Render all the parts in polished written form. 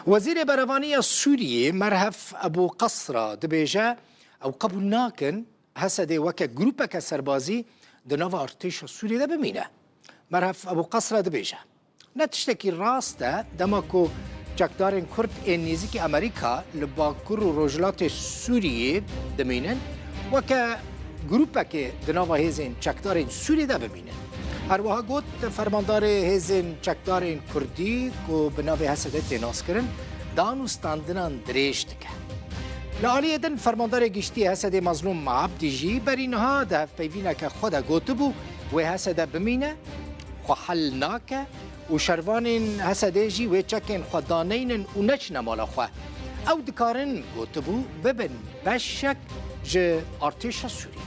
وزير برفانية سوريا مرهف أبو قصرة دبيجا أو قبول ناكن هسدي وكا جروبك سربازي دنوفا ارتيش سوريا ده بمينة مرهف أبو قصرة دبيجا نتشتكي راستا دماكو جاكدارين كرد نيزيكي أمريكا لباكور روجلات سوريا دمينن وكا جروبك دنوفا هيزين جاكدارين سوريا ده بمينن هروها گوت فرماندار هزین چکدارین کردی کو بناوی حسدت ناس کرن دانو ستاندنان دریش دکه. لعالی دن فرماندار گشتی حسد مظلوم عبدی جی برینها ده پیوینا که خدا گوت بو و حسد بمینه خو حل ناکه و شروانین حسد جی و چکن خدانین و نچ نمالا خو او دکارن گوت بو ببن بشک ج ارتش سوری.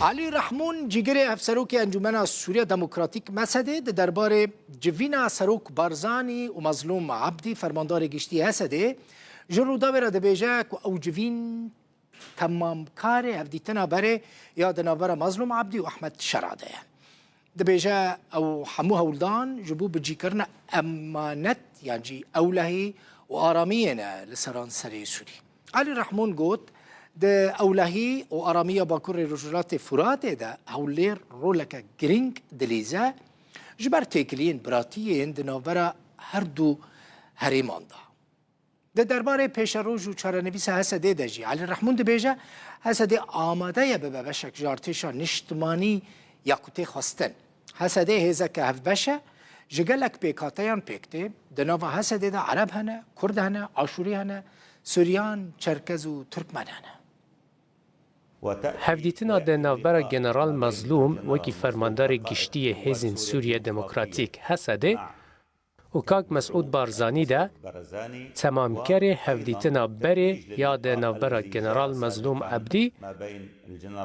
علی رحمون جیگری افسروک انجمن سوریه دموکراتیک مسده درباره جوینا سروک بارزانی و مظلوم عبدی فرماندار گشتی هسده جرودا برا دبیجه که او جوین تمام کار افدیتنا بره یا دنابره مظلوم عبدی و احمد شراده دبیجه او حمو هولدان جبو بجی کرنا امانت یعنی جی اولهی و آرامینا لسران سری سوری. علی رحمون گوت ده اولهی و آرامیه باکور رجولات فرات ده هولیر رولک گرینگ دلیزه جبر تکلین براتیین دنابره هر دو هریمان ده. ده درباره پیش روز و چارنویس حسده ده جی علی رحمون ده بیجه حسده آماده یا به بشک جارتشا نشتمانی یاکوتی خواستن. حسده هزه که هف بشه جگلک پیکاتیان پیکته دنابه حسده ده عرب هنه، کرد هنه، آشوری هنه، سوریان، چرکز و ترکمن هنه. هفدیتنا ده نوبر جنرال مظلوم وکی فرماندار گشتی هزین سوریه دموکراتیک هسده و کاک مسعود بارزانی ده تمام کره هفدیتنا بره یا ده نوبر جنرال مظلوم عبدی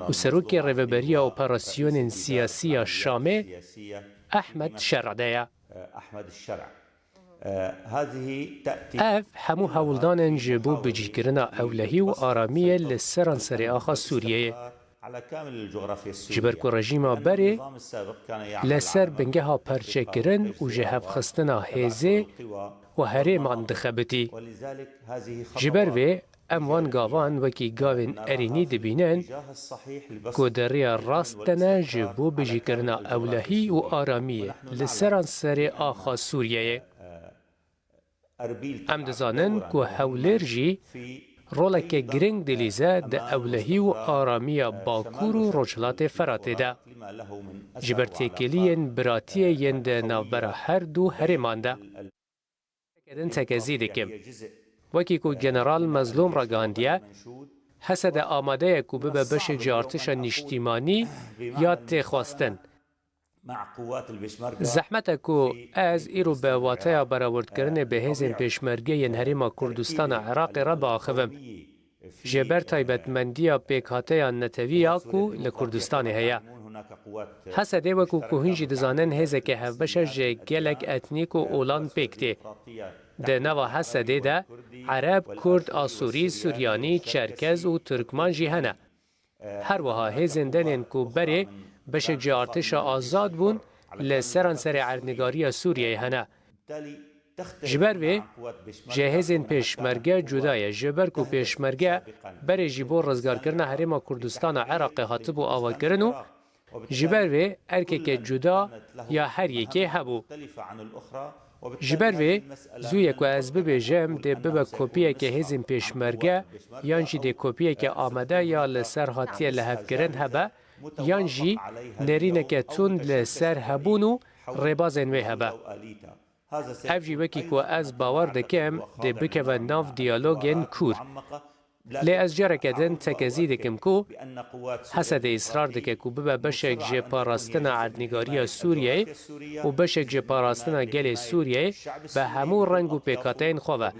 و سروک ریوبری اپراسیون سیاسی شامه احمد شرعده. اف همو هولدان جبو بجیگرنا اولهی و آرامیه لسران سری آخا سوریه جبر کو رژیما بره لسر بنگه ها پرچه کرن و جهف خستنا هیزه و هره مندخبتی جبر و اموان گاوان وکی گاوین ارینی دبینن کو دریا راستنا جبو بجیگرنا اولهی و آرامیه لسران سری آخا سوریه ام دزانن که هولیر جی رولک گرنگ دلیزه ده اولهی و آرامی باکور و رجلات فراته ده جبر تکلین براتی ین ده نوبر هر دو هرمان ده کدن تکزی دکم وکی که جنرال مظلوم را گاندیه حسد آماده که به بشک جارتش نشتیمانی یاد تخواستن زحمت کو از ایرو به واتای برآورد کردن به هزین پیشمرگی هریما کردستان عراق را باخوم جبر تایبتمندی پیکاتی نتویا کو لکردستان هیا حسده وکو کوهنجی دزانن هزه که هفبش جگلک اتنیک و اولان پیکتی ده نوا حسده ده عرب، کرد، آسوری، سوریانی، چرکز و ترکمان جیهنه هر وها هزین دنین کو بره بشک جارتش آزاد بون لسران سر عرنگاری سوریه هنه جبر و جهزین پیشمرگه جدای جبر کو پیشمرگه بر جیبو رزگار کرن حریم کردستان عراق هاتبو آواد کرنو جبر و ارکک جدا یا هر یکی هبو جبر و زوی که از ببیجم ده ببا کپیه که هزین پیشمرگه یانجی ده کپیه که آمده یا لسر هاتیه لحف کرن هبه یانجی نرینکه تند لسر هبونو ربازن وی هبه افجی وکی که از باور دکم ده بکه و ناف دیالوگین کور لی از جاره کدن تکزی دکم که حسد اصرار دکه که ببه بشک جه پاراستن عردنگاری سوریه و بشک جه پاراستن گل سوریه به همون رنگ و پیکاتین خواه